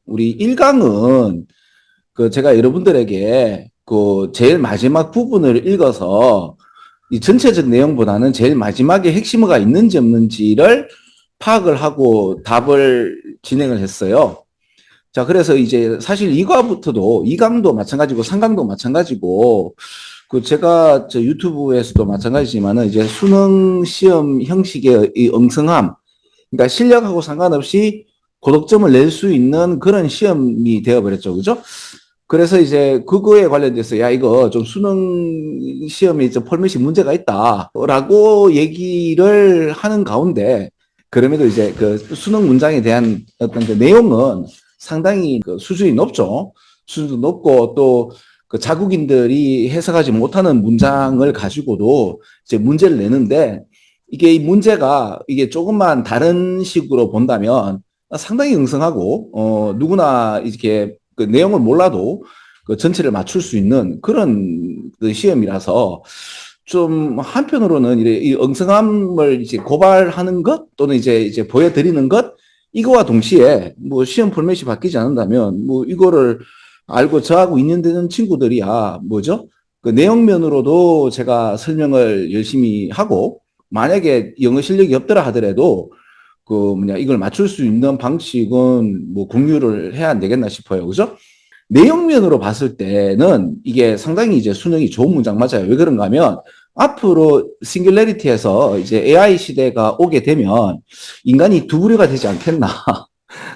우리 1강은 그 제가 여러분들에게 그 제일 마지막 부분을 읽어서 이 전체적 내용보다는 제일 마지막에 핵심어가 있는지 없는지를 파악을 하고 답을 진행을 했어요. 자, 그래서 이제 사실 2과부터도 2강도 마찬가지고 3강도 마찬가지고 그 제가 저 유튜브에서도 마찬가지지만은 이제 수능 시험 형식의 이 엉성함, 그러니까 실력하고 상관없이 고득점을 낼 수 있는 그런 시험이 되어버렸죠. 그죠? 그래서 이제 그거에 관련돼서 야 이거 좀 수능 시험이 좀 폴맷이 문제가 있다라고 얘기를 하는 가운데 그럼에도 이제 그 수능 문장에 대한 어떤 그 내용은 상당히 그 수준이 높죠. 수준도 높고 또 그 자국인들이 해석하지 못하는 문장을 가지고도 이제 문제를 내는데 이게 이 문제가 이게 조금만 다른 식으로 본다면 상당히 응성하고 누구나 이렇게 그 내용을 몰라도 그 전체를 맞출 수 있는 그런 그 시험이라서 좀 한편으로는 이 엉성함을 이제 고발하는 것 또는 이제 보여드리는 것 이거와 동시에 뭐 시험 포맷이 바뀌지 않는다면 뭐 이거를 알고 저하고 있는 친구들이야 뭐죠? 그 내용면으로도 제가 설명을 열심히 하고 만약에 영어 실력이 없더라 하더라도 그 뭐냐 이걸 맞출 수 있는 방식은 뭐 공유를 해야 안 되겠나 싶어요. 그죠? 내용면으로 봤을 때는 이게 상당히 이제 수능이 좋은 문장 맞아요. 왜 그런가 하면 앞으로 싱귤레리티에서 이제 AI 시대가 오게 되면 인간이 두 부류가 되지 않겠나.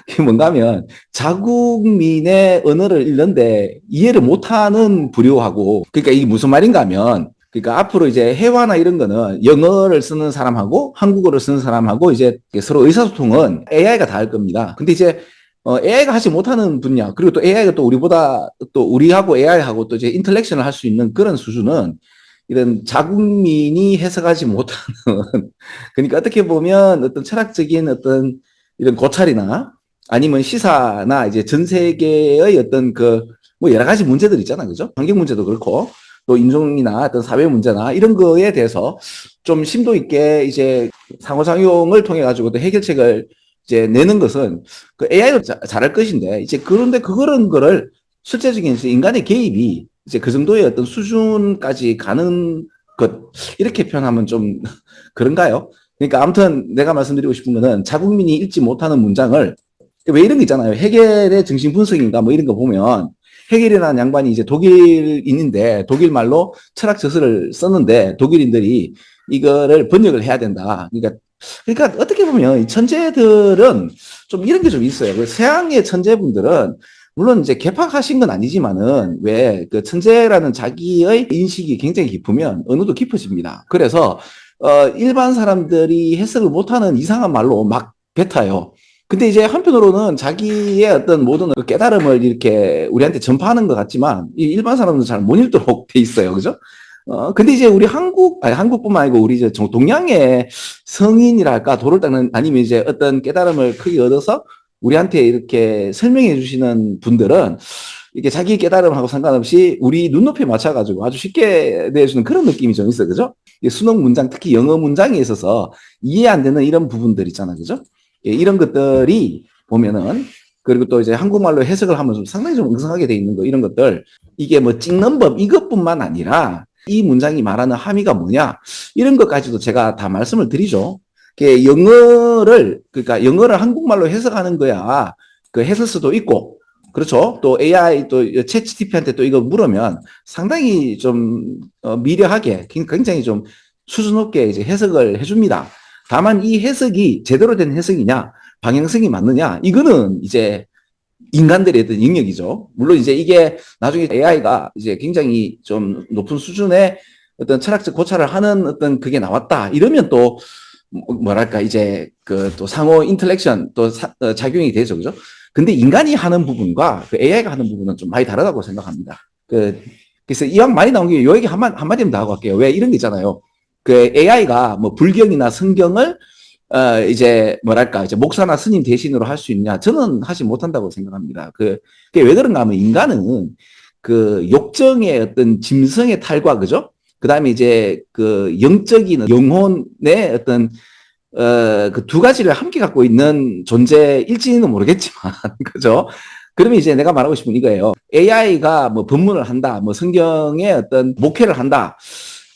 그게 뭔가 하면 자국민의 언어를 읽는데 이해를 못하는 부류하고 그러니까 이게 무슨 말인가 하면 그러니까 앞으로 이제 회화나 이런 거는 영어를 쓰는 사람하고 한국어를 쓰는 사람하고 이제 서로 의사소통은 AI가 다 할 겁니다. 근데 이제 AI가 하지 못하는 분야 그리고 또 AI가 또 우리보다 또 우리하고 AI하고 또 이제 인터랙션을 할 수 있는 그런 수준은 이런 자국민이 해석하지 못하는 그러니까 어떻게 보면 어떤 철학적인 어떤 이런 고찰이나 아니면 시사나 이제 전 세계의 어떤 그 뭐 여러 가지 문제들 있잖아요. 그죠? 환경 문제도 그렇고 또 인종이나 어떤 사회 문제나 이런 거에 대해서 좀 심도 있게 이제 상호작용을 통해 가지고 또 해결책을 이제 내는 것은 그 AI도 잘할 것인데 이제 그런데 그런 거를 실제적인 인간의 개입이 이제 그 정도의 어떤 수준까지 가는 것 이렇게 표현하면 좀 그런가요? 그러니까 아무튼 내가 말씀드리고 싶은 거는 자국민이 읽지 못하는 문장을 왜 이런 거 있잖아요. 해겔의 정신 분석인가 뭐 이런 거 보면 해겔이라는 양반이 이제 독일인인데 독일 말로 철학 저서를 썼는데 독일인들이 이거를 번역을 해야 된다. 그러니까 어떻게 보면 천재들은 좀 이런 게 좀 있어요. 그 서양의 천재분들은 물론 이제 개팍하신 건 아니지만은 왜 그 천재라는 자기의 인식이 굉장히 깊으면 언어도 깊어집니다. 그래서 일반 사람들이 해석을 못하는 이상한 말로 막 뱉어요. 근데 이제 한편으로는 자기의 어떤 모든 그 깨달음을 이렇게 우리한테 전파하는 것 같지만 이 일반 사람들은 잘 못 읽도록 돼 있어요. 그죠? 근데 이제 우리 한국뿐만 아니고 우리 이제 동양의 성인이랄까, 도를 닦는, 아니면 이제 어떤 깨달음을 크게 얻어서 우리한테 이렇게 설명해 주시는 분들은 이게 자기 깨달음하고 상관없이 우리 눈높이에 맞춰가지고 아주 쉽게 내주는 그런 느낌이 좀 있어요. 그죠? 수능 문장, 특히 영어 문장에 있어서 이해 안 되는 이런 부분들 있잖아요. 그죠? 예, 이런 것들이 보면은 그리고 또 이제 한국말로 해석을 하면서 상당히 좀 엉성하게 돼 있는 거 이런 것들 이게 뭐 찍는 법 이것뿐만 아니라 이 문장이 말하는 함의가 뭐냐 이런 것까지도 제가 다 말씀을 드리죠. 그러니까 영어를 한국말로 해석하는 거야. 그 해설 수도 있고 그렇죠. 또 AI 또 챗 GTP한테 또 이거 물으면 상당히 좀 미려하게 굉장히 좀 수준 높게 이제 해석을 해줍니다. 다만 이 해석이 제대로 된 해석이냐 방향성이 맞느냐 이거는 이제 인간들의 어떤 영역이죠. 물론 이제 이게 나중에 AI가 이제 굉장히 좀 높은 수준의 어떤 철학적 고찰을 하는 어떤 그게 나왔다. 이러면 또 뭐랄까 이제 그 또 상호 인터랙션 또 작용이 되죠. 그죠? 근데 인간이 하는 부분과 그 AI가 하는 부분은 좀 많이 다르다고 생각합니다. 그래서 이왕 많이 나온 게 요 얘기 한마디만 더 하고 갈게요. 왜 이런 게 있잖아요. 그 AI가 뭐 불경이나 성경을 이제 뭐랄까 이제 목사나 스님 대신으로 할 수 있냐? 저는 하지 못한다고 생각합니다. 그게 왜 그런가 하면 인간은 그 욕정의 어떤 짐승의 탈과 그죠? 그다음에 이제 그 영적인 영혼의 어떤 그 두 가지를 함께 갖고 있는 존재일지는 모르겠지만 그죠? 그러면 이제 내가 말하고 싶은 이거예요. AI가 뭐 법문을 한다, 뭐 성경의 어떤 목회를 한다.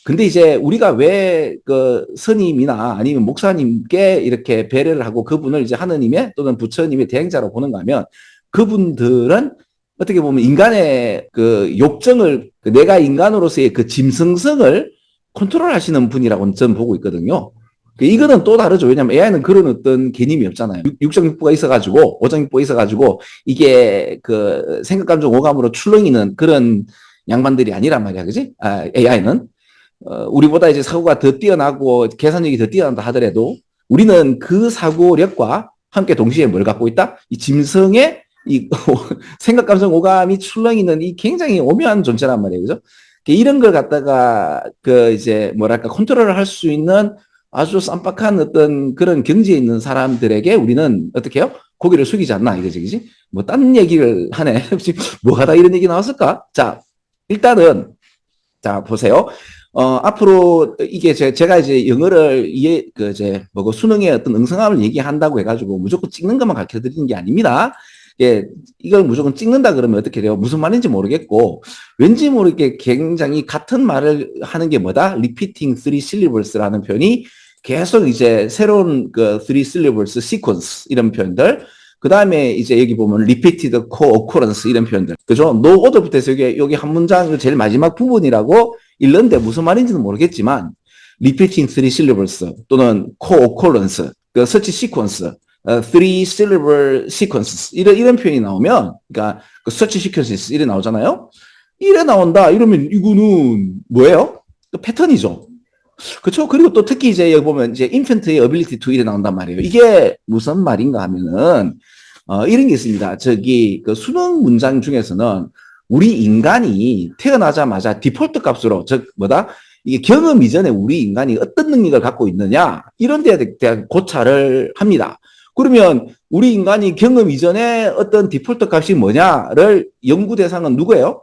근데 이제 우리가 왜 그 스님이나 아니면 목사님께 이렇게 배려를 하고 그분을 이제 하느님의 또는 부처님의 대행자로 보는가 하면 그분들은 어떻게 보면 인간의 그 욕정을 내가 인간으로서의 그 짐승성을 컨트롤하시는 분이라고 저는 보고 있거든요. 이거는 또 다르죠. 왜냐하면 AI는 그런 어떤 개념이 없잖아요. 육정육부가 있어가지고 오정육부가 있어가지고 이게 그 생각, 감정, 오감으로 출렁이는 그런 양반들이 아니란 말이야, 그지? AI는 우리보다 이제 사고가 더 뛰어나고 계산력이 더 뛰어난다 하더라도 우리는 그 사고력과 함께 동시에 뭘 갖고 있다? 이 짐승의 이 생각, 감정, 오감이 출렁이는 이 굉장히 오묘한 존재란 말이에요, 그죠? 이런 걸 갖다가 그 이제 뭐랄까 컨트롤을 할 수 있는 아주 쌈박한 어떤 그런 경지에 있는 사람들에게 우리는 어떻게 해요? 고개를 숙이지 않나 이거지, 그지? 뭐 딴 얘기를 하네. 뭐 하다 이런 얘기 나왔을까? 자, 일단은 자 보세요. 앞으로 이게 제가 이제 영어를 그 이제 뭐고 수능의 어떤 응성함을 얘기한다고 해가지고 무조건 찍는 것만 가르쳐 드리는 게 아닙니다. 예, 이걸 무조건 찍는다 그러면 어떻게 돼요? 무슨 말인지 모르겠고, 왠지 모르게 굉장히 같은 말을 하는 게 뭐다? repeating three syllables라는 표현이 계속 이제 새로운 그 three syllables sequence 이런 표현들, 그 다음에 이제 여기 보면 repeated co-occurrence 이런 표현들, 그죠? no order부터 해서 여기 한 문장 제일 마지막 부분이라고 읽는데 무슨 말인지는 모르겠지만, repeating three syllables 또는 co-occurrence, 그 search sequence, three syllable sequences 이런 표현이 나오면, 그러니까 그 search sequences 이래 나오잖아요. 이래 나온다 이러면 이거는 뭐예요? 패턴이죠. 그렇죠. 그리고 또 특히 이제 여기 보면 이제 infant의 ability to 이래 나온단 말이에요. 이게 무슨 말인가 하면은 이런 게 있습니다. 저기 그 수능 문장 중에서는 우리 인간이 태어나자마자 디폴트 값으로 즉 뭐다? 이게 경험 이전에 우리 인간이 어떤 능력을 갖고 있느냐 이런 데에 대한 고찰을 합니다. 그러면 우리 인간이 경험 이전에 어떤 디폴트 값이 뭐냐를 연구 대상은 누구예요?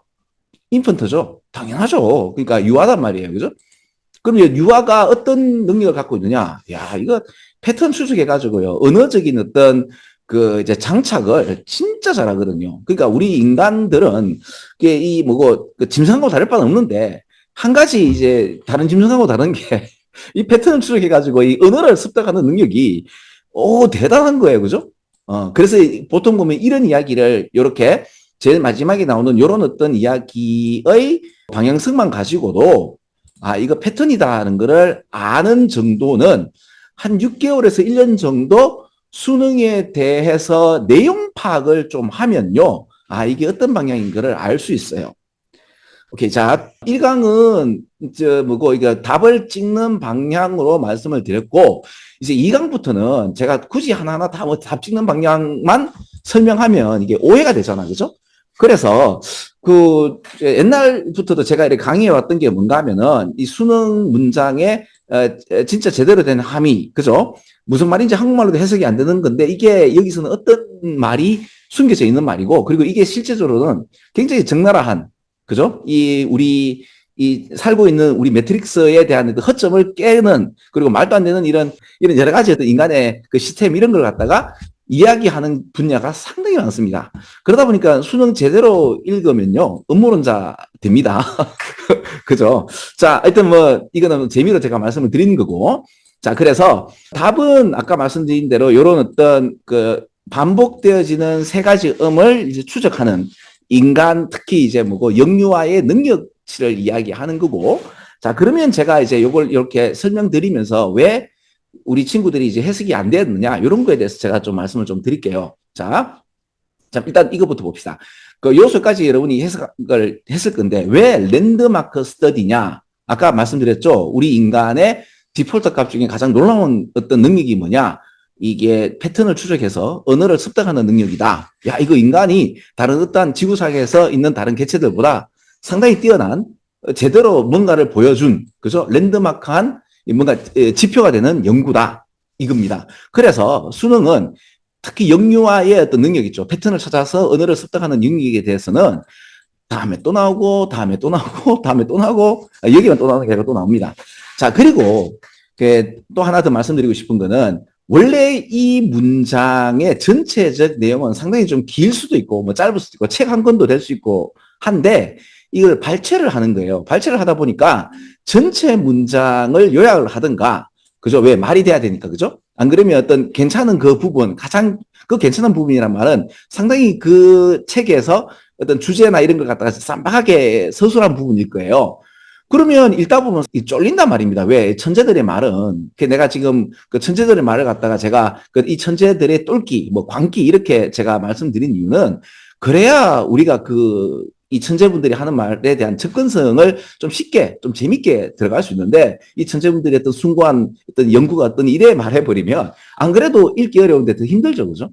인펀트죠. 당연하죠. 그러니까 유아단 말이에요. 그죠? 그러면 유아가 어떤 능력을 갖고 있느냐? 야, 이거 패턴 추적해가지고요. 언어적인 어떤 그 이제 장착을 진짜 잘하거든요. 그러니까 우리 인간들은 이게 이 뭐고 그 짐승하고 다를 바는 없는데 한 가지 이제 다른 짐승하고 다른 게 이 패턴을 추적해가지고 이 언어를 습득하는 능력이 대단한 거예요. 그죠? 그래서 보통 보면 이런 이야기를 이렇게 제일 마지막에 나오는 이런 어떤 이야기의 방향성만 가지고도 이거 패턴이다 하는 거를 아는 정도는 한 6개월에서 1년 정도 수능에 대해서 내용 파악을 좀 하면요. 이게 어떤 방향인 거를 알 수 있어요. 오케이. 자, 1강은 이거 답을 찍는 방향으로 말씀을 드렸고, 이제 2강부터는 제가 굳이 하나하나 다 뭐 답 찍는 방향만 설명하면 이게 오해가 되잖아. 그죠? 그래서 옛날부터도 제가 이렇게 강의해 왔던 게 뭔가 하면은 이 수능 문장에 진짜 제대로 된 함의, 그죠? 무슨 말인지 한국말로도 해석이 안 되는 건데 이게 여기서는 어떤 말이 숨겨져 있는 말이고, 그리고 이게 실제적으로는 굉장히 적나라한, 그죠? 우리 살고 있는 우리 매트릭스에 대한 그 허점을 깨는, 그리고 말도 안 되는 이런 여러 가지 어떤 인간의 그 시스템 이런 걸 갖다가 이야기하는 분야가 상당히 많습니다. 그러다 보니까 수능 제대로 읽으면요, 음모론자 됩니다. 그죠? 자, 하여튼 뭐, 이거는 재미로 제가 말씀을 드리는 거고. 자, 그래서 답은 아까 말씀드린 대로 이런 어떤 그 반복되어지는 세 가지 음을 이제 추적하는 인간, 특히 이제 뭐고, 영유아의 능력치를 이야기하는 거고. 자, 그러면 제가 이제 요걸 이렇게 설명드리면서 왜 우리 친구들이 이제 해석이 안 되느냐, 이런 거에 대해서 제가 좀 말씀을 좀 드릴게요. 자, 일단 이거부터 봅시다. 그 요소까지 여러분이 해석을 했을 건데, 왜 랜드마크 스터디냐? 아까 말씀드렸죠? 우리 인간의 디폴트 값 중에 가장 놀라운 어떤 능력이 뭐냐? 이게 패턴을 추적해서 언어를 습득하는 능력이다. 야, 이거 인간이 다른 어떤 지구상에서 있는 다른 개체들보다 상당히 뛰어난, 제대로 뭔가를 보여준, 그죠? 랜드마크한 뭔가 지표가 되는 연구다. 이겁니다. 그래서 수능은 특히 영유아의 어떤 능력 있죠. 패턴을 찾아서 언어를 습득하는 능력에 대해서는 다음에 또 나오고, 다음에 또 나오고, 다음에 또 나오고, 여기만 또 나오는 게 아니라 또 나옵니다. 자, 그리고 또 하나 더 말씀드리고 싶은 거는 원래 이 문장의 전체적 내용은 상당히 좀 길 수도 있고, 뭐 짧을 수도 있고, 책 한 권도 될 수 있고 한데, 이걸 발췌를 하는 거예요. 발췌를 하다 보니까 전체 문장을 요약을 하든가, 그죠? 왜 말이 돼야 되니까, 그죠? 안 그러면 어떤 괜찮은 그 부분, 가장 그 괜찮은 부분이란 말은 상당히 그 책에서 어떤 주제나 이런 걸 갖다가 쌈박하게 서술한 부분일 거예요. 그러면 읽다 보면 쫄린단 말입니다. 왜? 천재들의 말은, 내가 지금 그 천재들의 말을 갖다가 제가 이 천재들의 똘끼, 뭐 광기 이렇게 제가 말씀드린 이유는 그래야 우리가 이 천재분들이 하는 말에 대한 접근성을 좀 쉽게, 좀 재밌게 들어갈 수 있는데, 이 천재분들의 어떤 숭고한 어떤 연구가 어떤 이래 말해버리면, 안 그래도 읽기 어려운데 더 힘들죠, 그죠?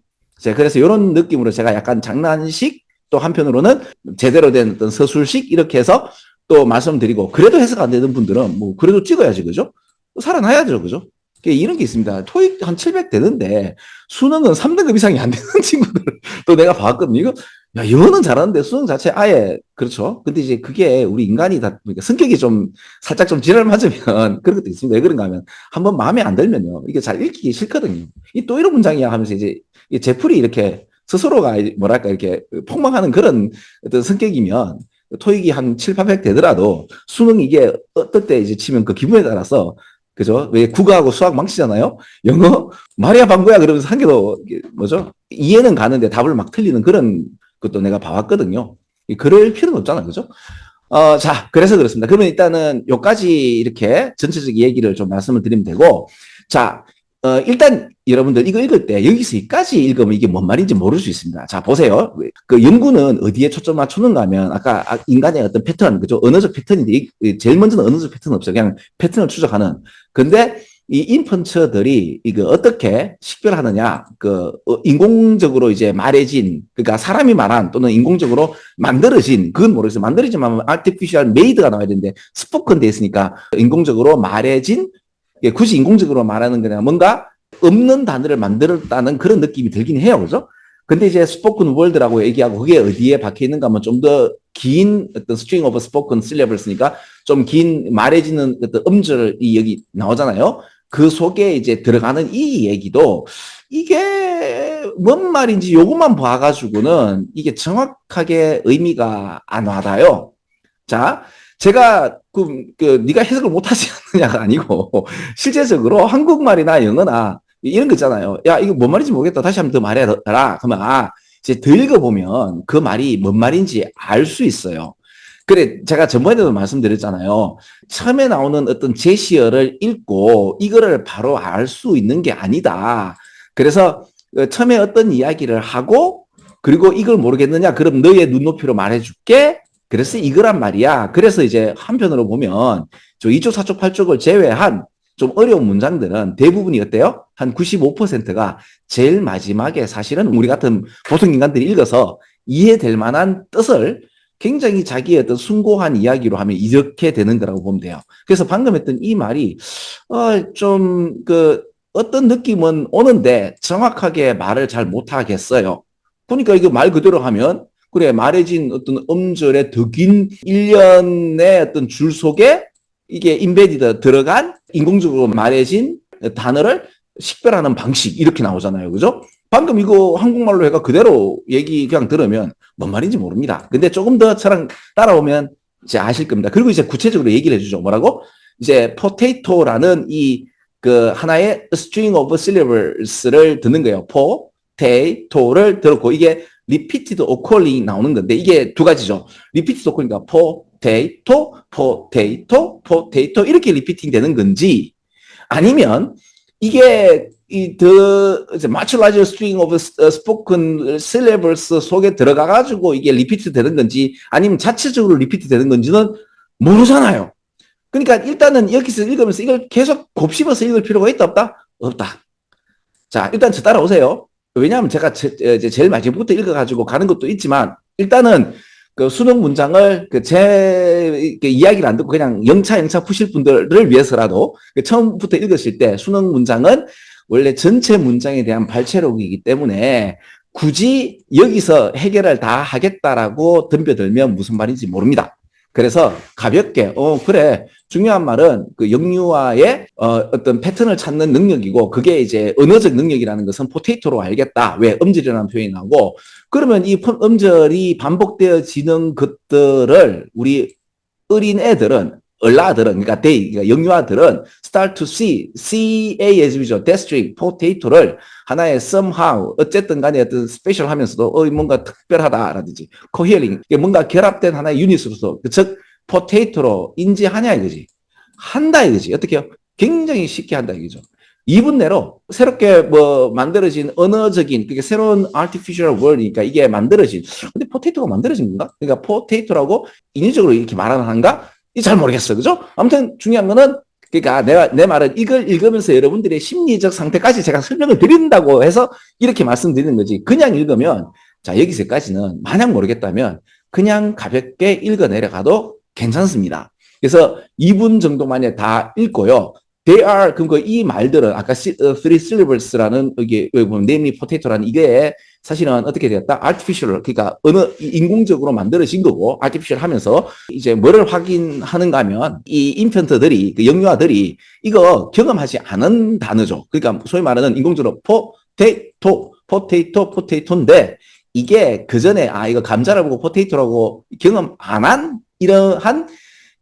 그래서 이런 느낌으로 제가 약간 장난식, 또 한편으로는 제대로 된 어떤 서술식, 이렇게 해서 또 말씀드리고, 그래도 해석 안 되는 분들은 뭐, 그래도 찍어야지, 그죠? 살아나야죠, 그죠? 이런 게 있습니다. 토익 한 700 되는데, 수능은 3등급 이상이 안 되는 친구들, 또 내가 봤거든요. 이거, 야, 영어는 잘하는데 수능 자체 아예, 그렇죠. 근데 이제 그게 우리 인간이 다, 그러니까 성격이 좀, 살짝 좀 지랄 맞으면 그런 것도 있습니다. 왜 그런가 하면, 한번 마음에 안 들면요. 이게 잘 읽기 싫거든요. 또 이런 문장이야 하면서 이제, 제풀이 이렇게 스스로가 뭐랄까, 이렇게 폭망하는 그런 어떤 성격이면, 토익이 한 7, 800 되더라도 수능 이게 어떨 때 이제 치면 그 기분에 따라서 그죠? 왜 국어하고 수학 망치잖아요? 영어? 말이야 방구야 그러면서 한 개도 뭐죠? 이해는 가는데 답을 막 틀리는 그런 것도 내가 봐왔거든요. 그럴 필요는 없잖아요. 그죠? 자, 그래서 그렇습니다. 그러면 일단은 요까지 이렇게 전체적 얘기를 좀 말씀을 드리면 되고, 자, 일단 여러분들 이거 읽을 때 여기서 여기까지 읽으면 이게 뭔 말인지 모를 수 있습니다. 자, 보세요. 그 연구는 어디에 초점 맞추는가 하면 아까 인간의 어떤 패턴, 그죠? 언어적 패턴인데 제일 먼저는 언어적 패턴 없어요. 그냥 패턴을 추적하는. 근데 이 인펀처들이 이거 어떻게 식별하느냐? 인공적으로 이제 말해진, 그러니까 사람이 말한 또는 인공적으로 만들어진, 그건 모르겠어요. 만들어지면 artificial made가 나와야 되는데 스포컨 돼 있으니까 인공적으로 말해진, 굳이 인공적으로 말하는 거냐, 뭔가 없는 단어를 만들었다는 그런 느낌이 들긴 해요. 그죠? 근데 이제 스포큰 월드라고 얘기하고 그게 어디에 박혀 있는가 하면 좀 더 긴 어떤 string of spoken syllables니까 좀 긴 말해지는 어떤 음절이 여기 나오잖아요. 그 속에 이제 들어가는 이 얘기도 이게 뭔 말인지 요것만 봐가지고는 이게 정확하게 의미가 안 와닿아요. 자, 제가 네가 해석을 못하지 않느냐가 아니고 실제적으로 한국말이나 영어나 이런 거 있잖아요. 야, 이거 뭔 말인지 모르겠다. 다시 한번 더 말해라. 그러면 이제 더 읽어보면 그 말이 뭔 말인지 알 수 있어요. 그래, 제가 전번에도 말씀드렸잖아요. 처음에 나오는 어떤 제시어를 읽고 이거를 바로 알 수 있는 게 아니다. 그래서 처음에 어떤 이야기를 하고 그리고 이걸 모르겠느냐? 그럼 너의 눈높이로 말해줄게. 그래서 이거란 말이야. 그래서 이제 한편으로 보면 저 2쪽, 4쪽, 8쪽을 제외한 좀 어려운 문장들은 대부분이 어때요? 한 95%가 제일 마지막에 사실은 우리 같은 보통 인간들이 읽어서 이해될 만한 뜻을 굉장히 자기의 어떤 숭고한 이야기로 하면 이렇게 되는 거라고 보면 돼요. 그래서 방금 했던 이 말이 어떤 느낌은 오는데 정확하게 말을 잘 못하겠어요. 그러니까 이거 말 그대로 하면 그래, 말해진 어떤 음절의 더 긴 일련의 어떤 줄 속에 이게 인베디드 들어간 인공적으로 말해진 단어를 식별하는 방식 이렇게 나오잖아요. 그죠? 방금 이거 한국말로 해가 그대로 얘기 그냥 들으면 뭔 말인지 모릅니다. 근데 조금 더 저랑 따라오면 이제 아실 겁니다. 그리고 이제 구체적으로 얘기를 해주죠. 뭐라고? 이제 potato라는 하나의 string of syllables를 듣는 거예요. potato를 들었고 이게 repeated occurring 나오는 건데 이게 두 가지죠. repeated occurring가 potato, potato, potato 이렇게 리피팅 되는 건지 아니면 이게 much larger string of spoken syllables 속에 들어가 가지고 이게 리피트 되는 건지 아니면 자체적으로 리피트 되는 건지는 모르잖아요. 그러니까 일단은 여기서 읽으면서 이걸 계속 곱씹어서 읽을 필요가 있다 없다? 없다. 자, 일단 저 따라오세요. 왜냐하면 제가 제일 마지막부터 읽어가지고 가는 것도 있지만 일단은 그 수능 문장을 제 이야기를 안 듣고 그냥 영차 푸실 분들을 위해서라도 처음부터 읽으실 때 수능 문장은 원래 전체 문장에 대한 발췌록이기 때문에 굳이 여기서 해결을 다 하겠다라고 덤벼들면 무슨 말인지 모릅니다. 그래서 가볍게, 그래. 중요한 말은 그 영유아의 어떤 패턴을 찾는 능력이고, 그게 이제 언어적 능력이라는 것은 포테이토로 알겠다. 왜? 음절이라는 표현이 나오고, 그러면 이 음절이 반복되어지는 것들을 우리 어린 애들은, 얼라들은, 그러니까 그러니까 영유아들은 start to see as visual, that string, potato를 하나의 somehow, 어쨌든 간에 어떤 스페셜 하면서도, 뭔가 특별하다라든지, cohering, 뭔가 결합된 하나의 유닛으로서, 즉, 포테이토로 인지하냐 이거지. 한다 이거지. 어떻게요? 굉장히 쉽게 한다 이거죠. 2분 내로 새롭게 뭐 만들어진 언어적인 그게 새로운 artificial word이니까 이게 만들어진 근데 포테이토가 만들어진 건가? 그러니까 포테이토라고 인위적으로 이렇게 말하는가? 잘 모르겠어요. 그죠? 아무튼 중요한 거는 그러니까 내 말은 이걸 읽으면서 여러분들의 심리적 상태까지 제가 설명을 드린다고 해서 이렇게 말씀드리는 거지. 그냥 읽으면 자 여기서까지는 만약 모르겠다면 그냥 가볍게 읽어 내려가도 괜찮습니다. 그래서 2분 정도만에 다 읽고요. They are, 그럼 이 말들은 아까 three syllables라는 여기 보면 namely potato라는 이게 사실은 어떻게 되었다? artificial, 그러니까 어느 인공적으로 만들어진 거고 artificial 하면서 이제 뭐를 확인하는가 하면 이 인펀트들이, 그 영유아들이 이거 경험하지 않은 단어죠. 그러니까 소위 말하는 인공적으로 포테이토인데 이게 그 전에 이거 감자를 보고 포테이토라고 경험 안 한 이러한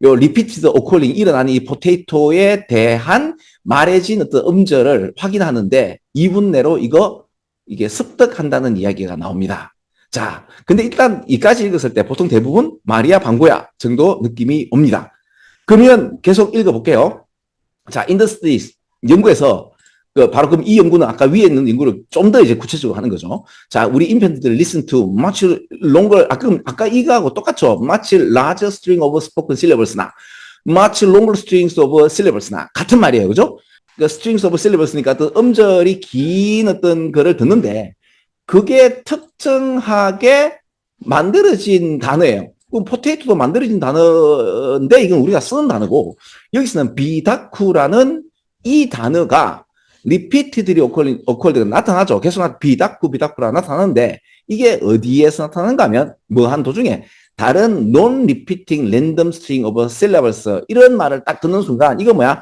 요 리피티드 오컬링 일어나는 이 포테이토에 대한 말해진 어떤 음절을 확인하는데 2분 내로 이게 습득한다는 이야기가 나옵니다. 자, 근데 일단 이까지 읽었을 때 보통 대부분 마리아 방고야 정도 느낌이 옵니다. 그러면 계속 읽어볼게요. 자, 인더스트리스 연구에서 바로 그럼 이 연구는 아까 위에 있는 연구를 좀 더 이제 구체적으로 하는 거죠. 자, 우리 인펜트들 listen to much longer, 아까 이거하고 똑같죠. much larger string of spoken syllables나 much longer strings of syllables나 같은 말이에요. 그죠? 그 strings of syllables니까 어떤 음절이 긴 어떤 거를 듣는데 그게 특정하게 만들어진 단어예요. 그럼 포테이토도 만들어진 단어인데 이건 우리가 쓰는 단어고 여기서는 비다쿠라는 이 단어가 repeatedly occurred가 나타나죠. 계속 비다쿠라 나타나는데 이게 어디에서 나타나는가 하면 뭐 한 도중에 다른 non-repeating random string of syllables 이런 말을 딱 듣는 순간 이거 뭐야?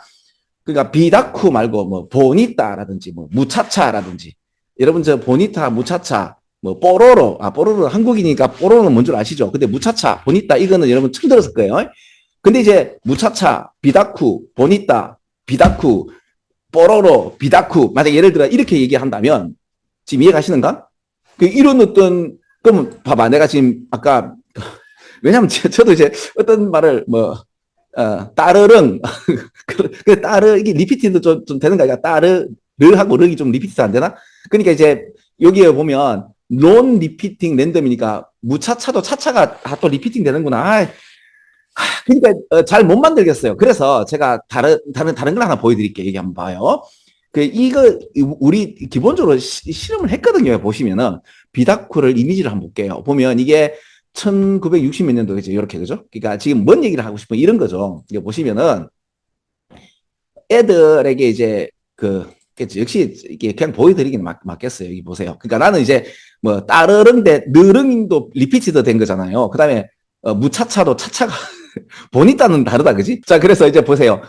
그러니까 비다쿠 말고 뭐 보니따라든지 뭐 무차차라든지 여러분 저 보니타 무차차 뭐 뽀로로 뽀로로 한국이니까 뽀로로는 뭔 줄 아시죠? 근데 무차차 보니따 이거는 여러분 처음 들었을 거예요. 근데 이제 무차차 비다쿠 보니따 비다쿠 뽀로로, 비다쿠, 만약 예를 들어 이렇게 얘기한다면 지금 이해 가시는가? 이런 어떤 그러면 봐봐 내가 지금 아까 왜냐면 저도 이제 어떤 말을 따르릉 따르 이게 리피티드 좀 되는 거야. 따르 르하고 르기 좀 리피티드 안 되나? 그러니까 이제 여기에 보면 non repeating 랜덤이니까 무차차도 차차가 또 리피팅 되는구나. 그러니까 잘 못 만들겠어요. 그래서 제가 다른 걸 하나 보여드릴게요. 여기 한번 봐요. 이거 우리 기본적으로 실험을 했거든요. 보시면은 비다쿠를 이미지를 한번 볼게요. 보면 이게 1960 몇 년도겠죠. 이렇게 그죠? 그러니까 지금 뭔 얘기를 하고 싶은 이런 거죠. 이거 보시면은 애들에게 이제 역시 이게 그냥 보여드리기는 맞겠어요. 여기 보세요. 그러니까 나는 이제 뭐 따르릉인데 느릉도 리피티드 된 거잖아요. 그다음에 무차차도 차차가 보니따는 다르다, 그지? 자, 그래서 이제 보세요.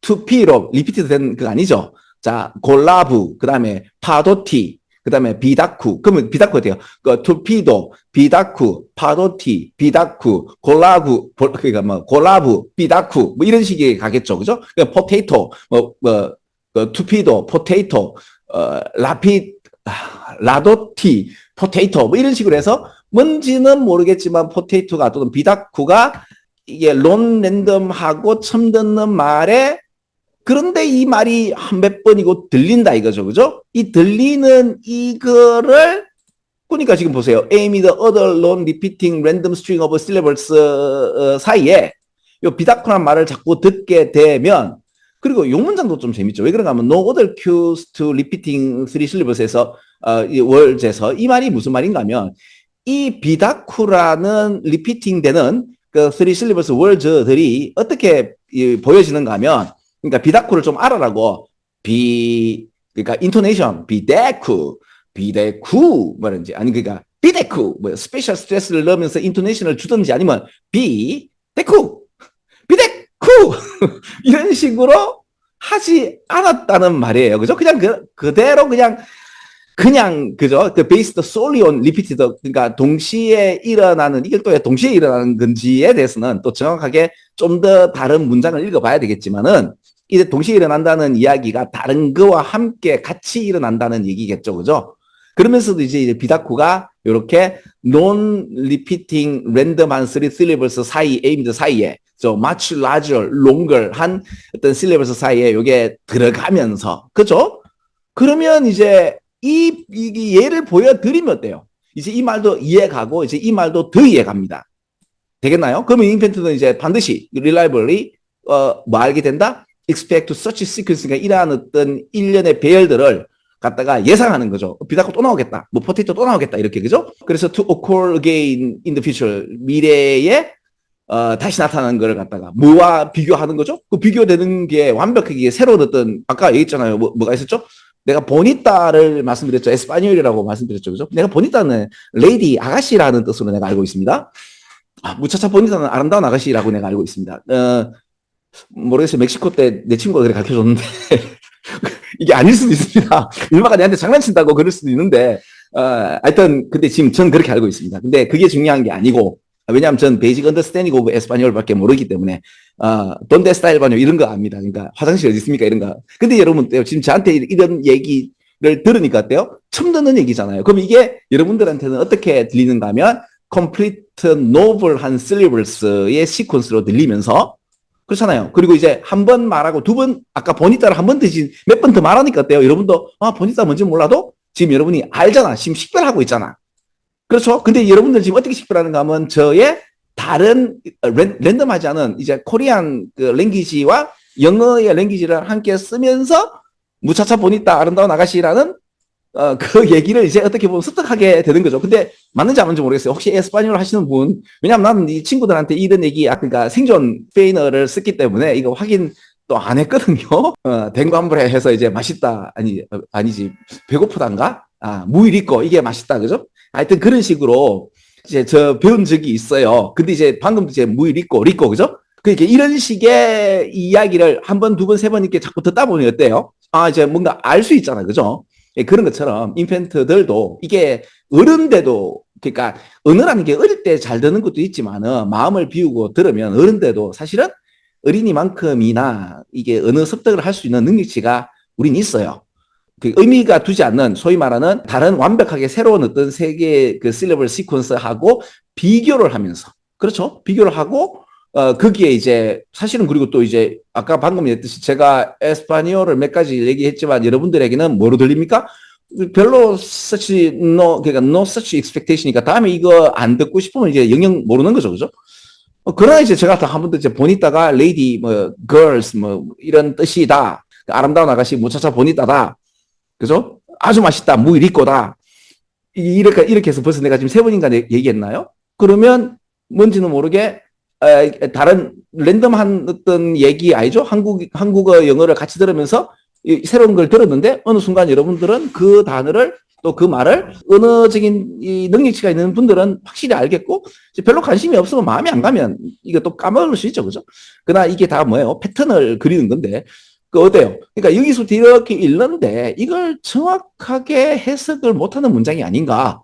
투피로 리피티드 된 거 아니죠? 자, 골라부, 그 다음에 파도티, 그 다음에 비다쿠. 그러면 비다쿠 어때요? 투피도, 비다쿠, 파도티, 비다쿠, 골라부, 그러니까 뭐, 골라부, 비다쿠, 뭐 이런 식이 가겠죠. 그죠? 그러니까 포테이토, 투피도, 포테이토, 라도티, 포테이토, 뭐 이런 식으로 해서 뭔지는 모르겠지만 포테이토가 또는 비다쿠가 이게 론 랜덤하고 처음 듣는 말에 그런데 이 말이 한 몇 번이고 들린다 이거죠. 그죠? 이 들리는 이거를 그러니까 지금 보세요. aim the other non repeating random string of syllables 사이에 이 비다쿠라는 말을 자꾸 듣게 되면 그리고 요 문장도 좀 재밌죠. 왜 그런가 하면 no other cues to repeating three syllables에서 words에서 이 말이 무슨 말인가 하면 이 비다쿠라는 리피팅 되는 그 three syllables words들이 어떻게 보여지는가 하면 그러니까 비다쿠를 좀 알아라고 그러니까 intonation 비데쿠 뭐든지 아니 그러니까 비데쿠 뭐 스페셜 스트레스를 넣으면서 인토네이션을 주든지 아니면 데쿠, 비데쿠 이런 식으로 하지 않았다는 말이에요. 그죠? 그냥 그대로 그냥 그죠? 그 based solely on repeated 그러니까 동시에 일어나는 이게 또 동시에 일어나는 건지에 대해서는 또 정확하게 좀 더 다른 문장을 읽어봐야 되겠지만은 이제 동시에 일어난다는 이야기가 다른 거와 함께 같이 일어난다는 얘기겠죠, 그죠? 그러면서도 이제 비다쿠가 이렇게 non-repeating random한 three syllables 사이, aimed 사이에 저 much larger, longer 한 어떤 syllables 사이에 이게 들어가면서 그죠? 그러면 이제 이 예를 보여드리면 어때요? 이제 이 말도 이해가고 이제 이 말도 더 이해갑니다. 되겠나요? 그러면 인펜트는 이제 반드시 reliably 뭐 알게 된다? expect to such sequence가 이러한 어떤 일련의 배열들을 갖다가 예상하는 거죠. 비다코 또 나오겠다. 뭐 포테이토 또 나오겠다. 이렇게 그죠? 그래서 to occur again in the future 미래에 다시 나타나는 걸 갖다가 뭐와 비교하는 거죠? 그 비교되는 게 완벽하게 새로운 어떤 아까 얘기했잖아요. 뭐가 있었죠? 내가 보니따를 말씀드렸죠. 에스파뇰이라고 말씀드렸죠. 그죠? 내가 보니따는 레이디 아가씨라는 뜻으로 내가 알고 있습니다. 무차차 보니따는 아름다운 아가씨라고 내가 알고 있습니다. 모르겠어요. 멕시코 때 내 친구가 그래 가르쳐 줬는데 이게 아닐 수도 있습니다. 일마가 내한테 장난친다고 그럴 수도 있는데 하여튼 근데 지금 전 그렇게 알고 있습니다. 근데 그게 중요한 게 아니고 왜냐하면 전 베이직 언더스탠딩 오브 에스파뇰밖에 모르기 때문에 돈데 스타일 바뇨 이런 거 압니다. 그러니까 화장실 어디 있습니까 이런 거. 근데 여러분 지금 저한테 이런 얘기를 들으니까 어때요? 처음 듣는 얘기잖아요. 그럼 이게 여러분들한테는 어떻게 들리는가 하면 complete novel한 syllables의 시퀀스로 들리면서 그렇잖아요. 그리고 이제 한 번 말하고 두 번 아까 보니따를 한 번 대신 몇 번 더 말하니까 어때요? 여러분도 보니따 뭔지 몰라도 지금 여러분이 알잖아. 지금 식별하고 있잖아. 그렇죠? 근데 여러분들 지금 어떻게 식별하는가 하면 저의 다른 랜덤하지 않은 이제 코리안 그 랭귀지와 영어의 랭귀지를 함께 쓰면서 무차차 보니따 아름다운 아가씨라는 그 얘기를 이제 어떻게 보면 습득하게 되는 거죠. 근데 맞는지 안 맞는지 모르겠어요. 혹시 에스파뇰 하시는 분, 왜냐면 나는 이 친구들한테 이런 얘기, 그러니까 생존 페인어를 썼기 때문에 이거 확인 또 안 했거든요. 댕관불에 해서 이제 맛있다, 아니지, 배고프단가? 무일있고 이게 맛있다, 그죠? 하여튼 그런 식으로 이제 저 배운 적이 있어요. 근데 이제 방금 이제 무일있고, 리꼬, 그죠? 그러니까 이런 식의 이야기를 한 번, 두 번, 세 번 이렇게 자꾸 듣다 보니 어때요? 이제 뭔가 알 수 있잖아, 그죠? 그런 것처럼 인펜트들도 이게 어른데도 그러니까 언어라는 게 어릴 때 잘 듣는 것도 있지만은 마음을 비우고 들으면 어른데도 사실은 어린이만큼이나 이게 언어 습득을 할 수 있는 능력치가 우린 있어요. 그 의미가 두지 않는 소위 말하는 다른 완벽하게 새로운 어떤 세계의 그 실러블 시퀀스하고 비교를 하면서 그렇죠? 비교를 하고 거기에 이제 사실은 그리고 또 이제 아까 방금 얘기했듯이 제가 에스파니어를 몇 가지 얘기했지만 여러분들에게는 뭐로 들립니까? 별로 such no 그러니까 no such expectation이니까 다음에 이거 안 듣고 싶으면 이제 영영 모르는 거죠, 그죠? 그러나 이제 제가 한 번도 이제 보니따가 lady 뭐 girls 뭐 이런 뜻이다. 아름다운 아가씨 무차차 보니따다, 그죠? 아주 맛있다, 무일있고다. 이렇게 해서 벌써 내가 지금 세 번인가 얘기했나요? 그러면 뭔지는 모르게 다른 랜덤한 어떤 얘기 아니죠? 한국어 영어를 같이 들으면서 새로운 걸 들었는데 어느 순간 여러분들은 그 단어를 또 그 말을 언어적인 이 능력치가 있는 분들은 확실히 알겠고 별로 관심이 없으면 마음이 안 가면 이거 또 까먹을 수 있죠, 그죠? 그러나 이게 다 뭐예요? 패턴을 그리는 건데 그 어때요? 그러니까 여기서부터 이렇게 읽는데 이걸 정확하게 해석을 못하는 문장이 아닌가?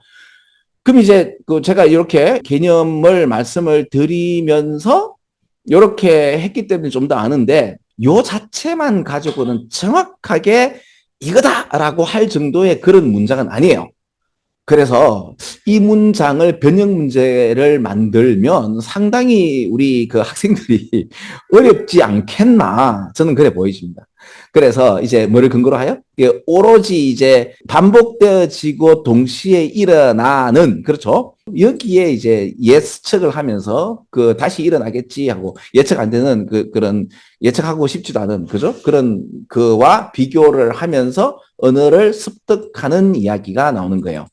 그럼 이제 그 제가 이렇게 개념을 말씀을 드리면서 이렇게 했기 때문에 좀 더 아는데 요 자체만 가지고는 정확하게 이거다라고 할 정도의 그런 문장은 아니에요. 그래서 이 문장을 변형 문제를 만들면 상당히 우리 그 학생들이 어렵지 않겠나 저는 그래 보여집니다. 그래서 이제 뭐를 근거로 하여? 오로지 이제 반복되어지고 동시에 일어나는 그렇죠. 여기에 이제 예측을 하면서 그 다시 일어나겠지 하고 예측 안 되는 그런 예측하고 싶지도 않은 그죠? 그런 그와 비교를 하면서 언어를 습득하는 이야기가 나오는 거예요.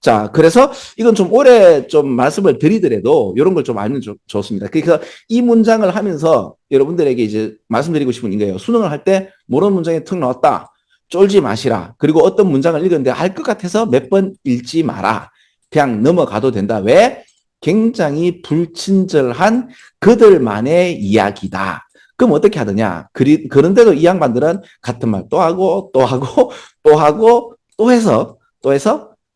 자, 그래서 이건 좀 오래 좀 말씀을 드리더라도 이런 걸 좀 알면 좋습니다. 그러니까 이 문장을 하면서 여러분들에게 이제 말씀드리고 싶은 거예요. 수능을 할 때 모르는 문장이 툭 나왔다. 쫄지 마시라. 그리고 어떤 문장을 읽었는데 알 것 같아서 몇 번 읽지 마라. 그냥 넘어가도 된다. 왜? 굉장히 불친절한 그들만의 이야기다. 그럼 어떻게 하느냐? 그런데도 이 양반들은 같은 말 또 하고, 또 하고, 또 하고, 또 해서,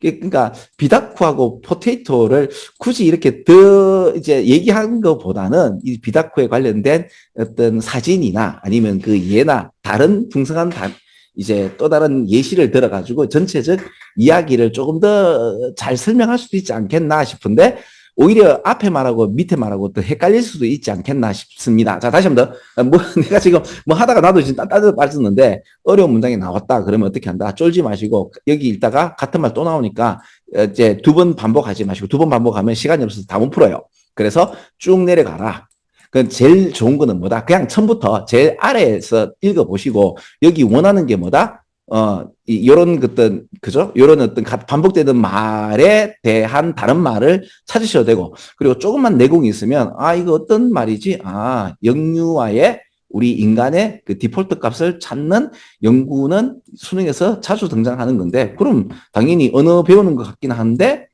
그러니까 비다쿠하고 포테이토를 굳이 이렇게 더 이제 얘기한 것보다는 이 비다쿠에 관련된 어떤 사진이나 아니면 그 예나 다른 풍성한 이제 또 다른 예시를 들어가지고 전체적 이야기를 조금 더 잘 설명할 수도 있지 않겠나 싶은데 오히려 앞에 말하고 밑에 말하고 또 헷갈릴 수도 있지 않겠나 싶습니다. 자, 다시 한번 더. 내가 지금 하다가 나도 지금 따뜻 빠졌는데 어려운 문장이 나왔다. 그러면 어떻게 한다? 쫄지 마시고 여기 읽다가 같은 말 또 나오니까 이제 2번 반복하지 마시고 2번 반복하면 시간이 없어서 다 못 풀어요. 그래서 쭉 내려가라. 그 제일 좋은 거는 뭐다? 그냥 처음부터 제일 아래에서 읽어보시고 여기 원하는 게 뭐다? 요런 어떤, 그죠? 요런 어떤 반복되는 말에 대한 다른 말을 찾으셔도 되고, 그리고 조금만 내공이 있으면, 이거 어떤 말이지? 영유아의 우리 인간의 그 디폴트 값을 찾는 연구는 수능에서 자주 등장하는 건데, 그럼 당연히 언어 배우는 것 같긴 한데,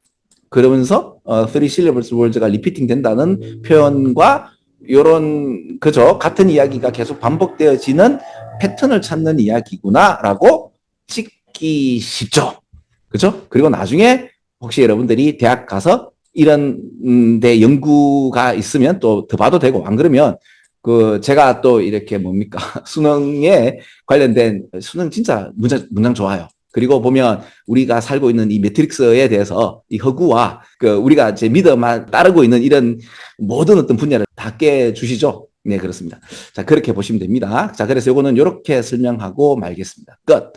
그러면서, three syllables words가 리피팅 된다는 표현과 요런, 그죠? 같은 이야기가 계속 반복되어지는 패턴을 찾는 이야기구나라고 찍기 쉽죠. 그죠? 그리고 나중에 혹시 여러분들이 대학 가서 이런 데 연구가 있으면 또 더 봐도 되고, 안 그러면 그 제가 또 이렇게 뭡니까? 수능에 관련된 수능 진짜 문장 좋아요. 그리고 보면 우리가 살고 있는 이 매트릭스에 대해서 이 허구와 그 우리가 이제 믿어만 따르고 있는 이런 모든 어떤 분야를 다 깨주시죠. 네, 그렇습니다. 자, 그렇게 보시면 됩니다. 자, 그래서 요거는 이렇게 설명하고 말겠습니다. 끝.